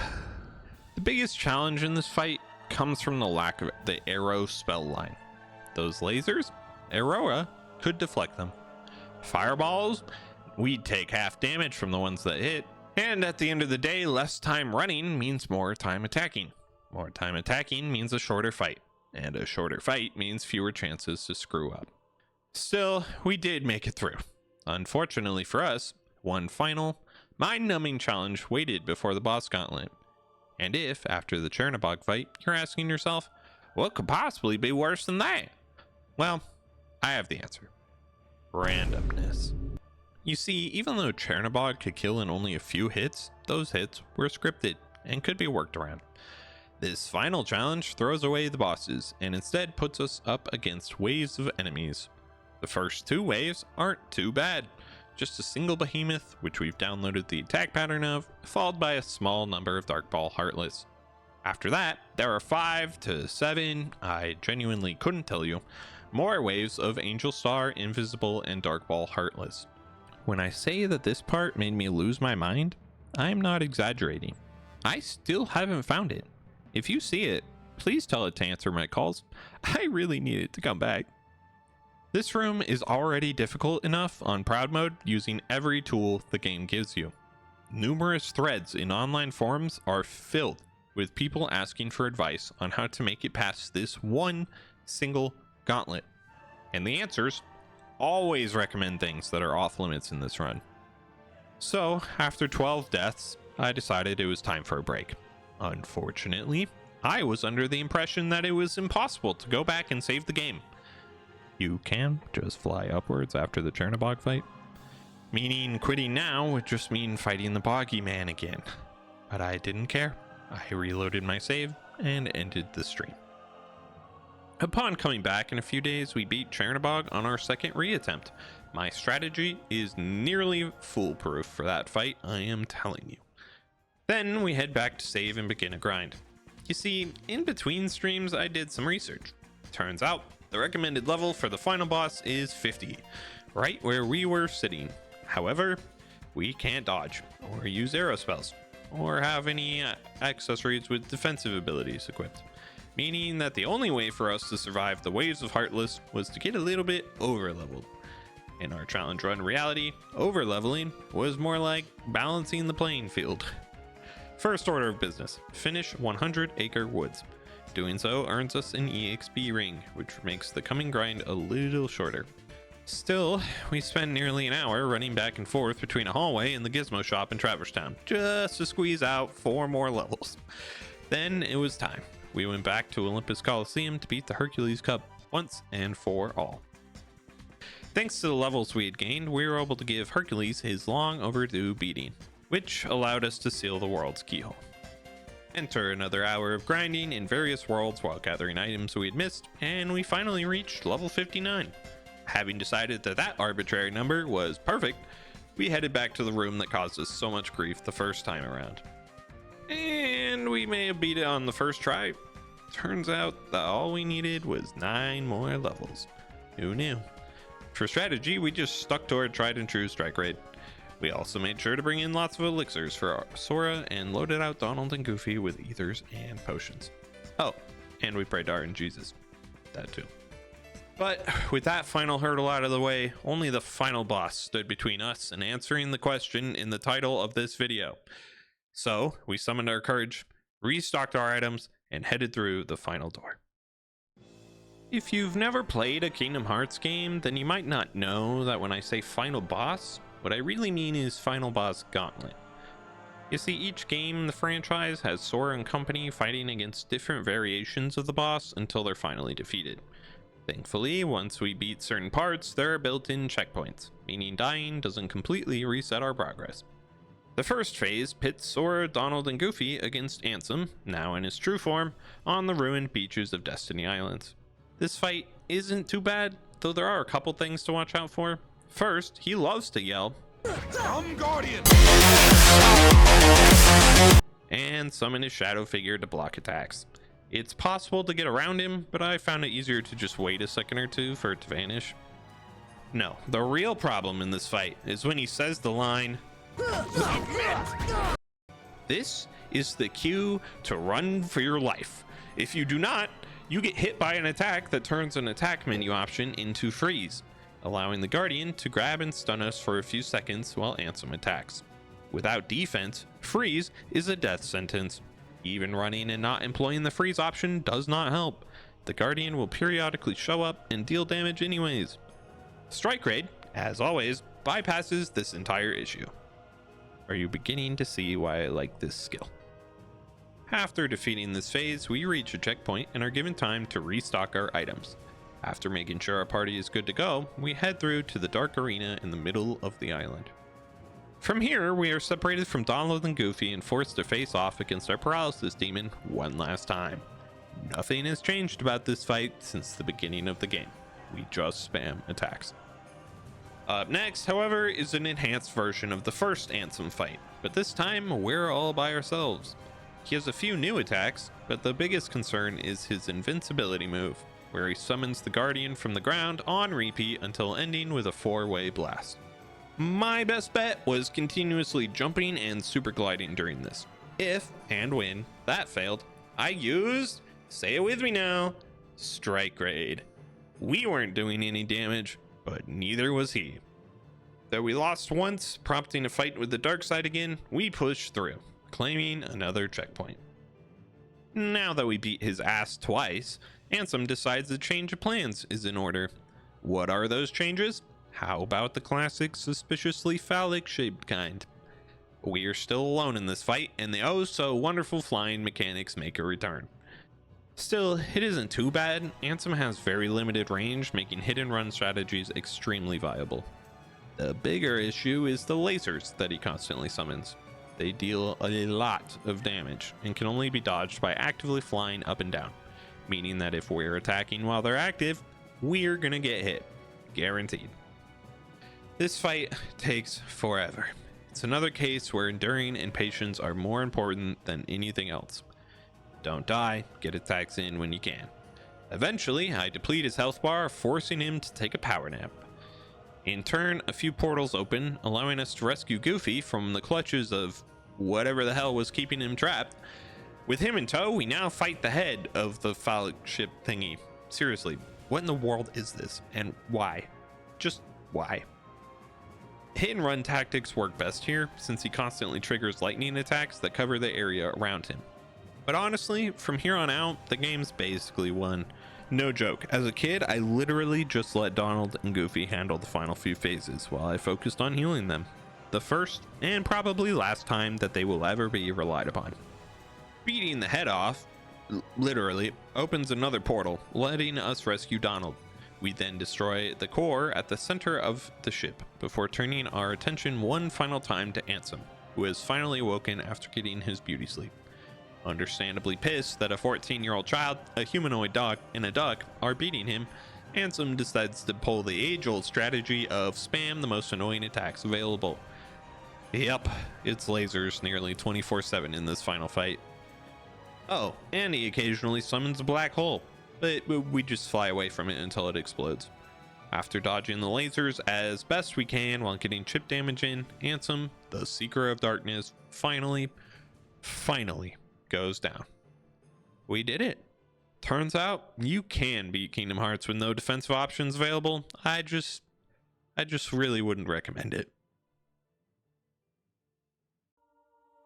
The biggest challenge in this fight comes from the lack of the arrow spell line. Those lasers, Aurora could deflect them. Fireballs, we'd take half damage from the ones that hit. And at the end of the day, less time running means more time attacking. More time attacking means a shorter fight. And a shorter fight means fewer chances to screw up. Still, we did make it through. Unfortunately for us, one final, mind-numbing challenge waited before the boss gauntlet. And if, after the Chernabog fight, you're asking yourself, what could possibly be worse than that? Well, I have the answer. Randomness. You see, even though Chernabog could kill in only a few hits, those hits were scripted and could be worked around. This final challenge throws away the bosses and instead puts us up against waves of enemies. The first two waves aren't too bad. Just a single behemoth, which we've downloaded the attack pattern of, followed by a small number of Dark Ball Heartless. After that, there are 5 to 7, I genuinely couldn't tell you, more waves of Angel Star, Invisible, and Dark Ball Heartless. When I say that this part made me lose my mind, I'm not exaggerating. I still haven't found it. If you see it, please tell it to answer my calls. I really need it to come back. This room is already difficult enough on Proud Mode using every tool the game gives you. Numerous threads in online forums are filled with people asking for advice on how to make it past this one single gauntlet. And the answers always recommend things that are off limits in this run. So, after 12 deaths, I decided it was time for a break. Unfortunately, I was under the impression that it was impossible to go back and save the game. You can just fly upwards after the Chernabog fight. Meaning quitting now would just mean fighting the Boggy Man again. But I didn't care. I reloaded my save and ended the stream. Upon coming back in a few days, we beat Chernabog on our second reattempt. My strategy is nearly foolproof for that fight, I am telling you. Then we head back to save and begin a grind. You see, in between streams I did some research. Turns out the recommended level for the final boss is 50, right where we were sitting. However, we can't dodge, or use arrow spells, or have any accessories with defensive abilities equipped, meaning that the only way for us to survive the waves of Heartless was to get a little bit over leveled. In our challenge run reality, over leveling was more like balancing the playing field. First order of business, finish 100 Acre Woods. Doing so earns us an EXP ring, which makes the coming grind a little shorter. Still, we spent nearly an hour running back and forth between a hallway and the Gizmo shop in Traverse Town, just to squeeze out 4 more levels. Then it was time. We went back to Olympus Coliseum to beat the Hercules Cup once and for all. Thanks to the levels we had gained, we were able to give Hercules his long overdue beating, which allowed us to seal the world's keyhole. Enter another hour of grinding in various worlds while gathering items we had missed, and we finally reached level 59. Having decided that that arbitrary number was perfect, we headed back to the room that caused us so much grief the first time around. And we may have beat it on the first try. Turns out that all we needed was 9 more levels. Who knew? For strategy, we just stuck to our tried and true strike rate. We also made sure to bring in lots of elixirs for Sora and loaded out Donald and Goofy with ethers and potions. Oh, and we prayed to our Jesus. That too. But with that final hurdle out of the way, only the final boss stood between us and answering the question in the title of this video. So we summoned our courage, restocked our items, and headed through the final door. If you've never played a Kingdom Hearts game, then you might not know that when I say final boss, what I really mean is final boss gauntlet. You see, each game in the franchise has Sora and company fighting against different variations of the boss until they're finally defeated. Thankfully, once we beat certain parts, there are built-in checkpoints, meaning dying doesn't completely reset our progress. The first phase pits Sora, Donald, and Goofy against Ansem, now in his true form, on the ruined beaches of Destiny Islands. This fight isn't too bad, though there are a couple things to watch out for. First, he loves to yell, "I'm Guardian!" and summon his shadow figure to block attacks. It's possible to get around him, but I found it easier to just wait a second or two for it to vanish. No, the real problem in this fight is when he says the line, "This is the cue to run for your life. If you do not, you get hit by an attack that turns an attack menu option into freeze, allowing the Guardian to grab and stun us for a few seconds while Ansem attacks. Without defense, freeze is a death sentence. Even running and not employing the freeze option does not help. The Guardian will periodically show up and deal damage anyways. Strike Raid, as always, bypasses this entire issue. Are you beginning to see why I like this skill? After defeating this phase, we reach a checkpoint and are given time to restock our items. After making sure our party is good to go, we head through to the dark arena in the middle of the island. From here, we are separated from Donald and Goofy and forced to face off against our paralysis demon one last time. Nothing has changed about this fight since the beginning of the game. We just spam attacks. Up next, however, is an enhanced version of the first Ansem fight, but this time we're all by ourselves. He has a few new attacks, but the biggest concern is his invincibility move, where he summons the Guardian from the ground on repeat until ending with a 4-way blast. My best bet was continuously jumping and super gliding during this. If and when that failed, I used, say it with me now, Strike Raid. We weren't doing any damage, but neither was he. Though we lost once, prompting a fight with the dark side again, we pushed through, claiming another checkpoint. Now that we beat his ass twice, Ansem decides a change of plans is in order. What are those changes? How about the classic suspiciously phallic shaped kind? We are still alone in this fight, and the oh so wonderful flying mechanics make a return. Still, it isn't too bad. Ansem has very limited range, making hit and run strategies extremely viable. The bigger issue is the lasers that he constantly summons. They deal a lot of damage and can only be dodged by actively flying up and down, meaning that if we're attacking while they're active, we're gonna get hit. Guaranteed. This fight takes forever. It's another case where enduring and patience are more important than anything else. Don't die, get attacks in when you can. Eventually, I deplete his health bar, forcing him to take a power nap. In turn, a few portals open, allowing us to rescue Goofy from the clutches of whatever the hell was keeping him trapped. With him in tow, we now fight the head of the phallic ship thingy. Seriously, what in the world is this, and why? Just why? Hit and run tactics work best here, since he constantly triggers lightning attacks that cover the area around him. But honestly, from here on out, the game's basically won. No joke, as a kid, I literally just let Donald and Goofy handle the final few phases while I focused on healing them. The first, and probably last time that they will ever be relied upon. Beating the head off, literally, opens another portal, letting us rescue Donald. We then destroy the core at the center of the ship, before turning our attention one final time to Ansem, who is finally awoken after getting his beauty sleep. Understandably pissed that a 14-year-old child, a humanoid dog, and a duck are beating him, Ansem decides to pull the age-old strategy of spam the most annoying attacks available. Yep, it's lasers nearly 24/7 in this final fight. Oh, and he occasionally summons a black hole, but we just fly away from it until it explodes. After dodging the lasers as best we can while getting chip damage in, Ansem, the Seeker of Darkness, finally goes down. We did it. Turns out you can beat Kingdom Hearts with no defensive options available. I just really wouldn't recommend it.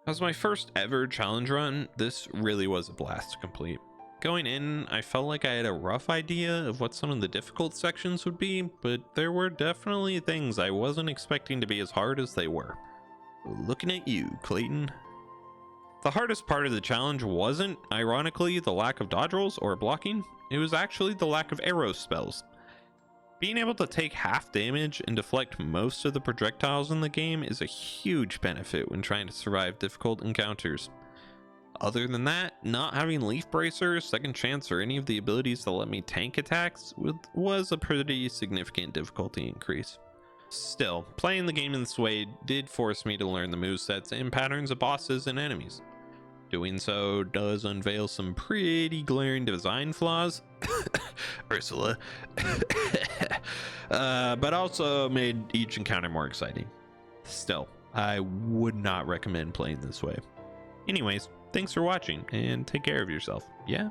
As my first ever challenge run, this really was a blast to complete. Going in, I felt like I had a rough idea of what some of the difficult sections would be, but there were definitely things I wasn't expecting to be as hard as they were. Looking at you, Clayton. The hardest part of the challenge wasn't, ironically, the lack of dodge rolls or blocking, it was actually the lack of arrow spells. Being able to take half damage and deflect most of the projectiles in the game is a huge benefit when trying to survive difficult encounters. Other than that, not having Leaf Bracer, Second Chance, or any of the abilities that let me tank attacks was a pretty significant difficulty increase. Still, playing the game in this way did force me to learn the movesets and patterns of bosses and enemies. Doing so does unveil some pretty glaring design flaws, Ursula, but also made each encounter more exciting. Still, I would not recommend playing this way. Anyways, thanks for watching and take care of yourself. Yeah?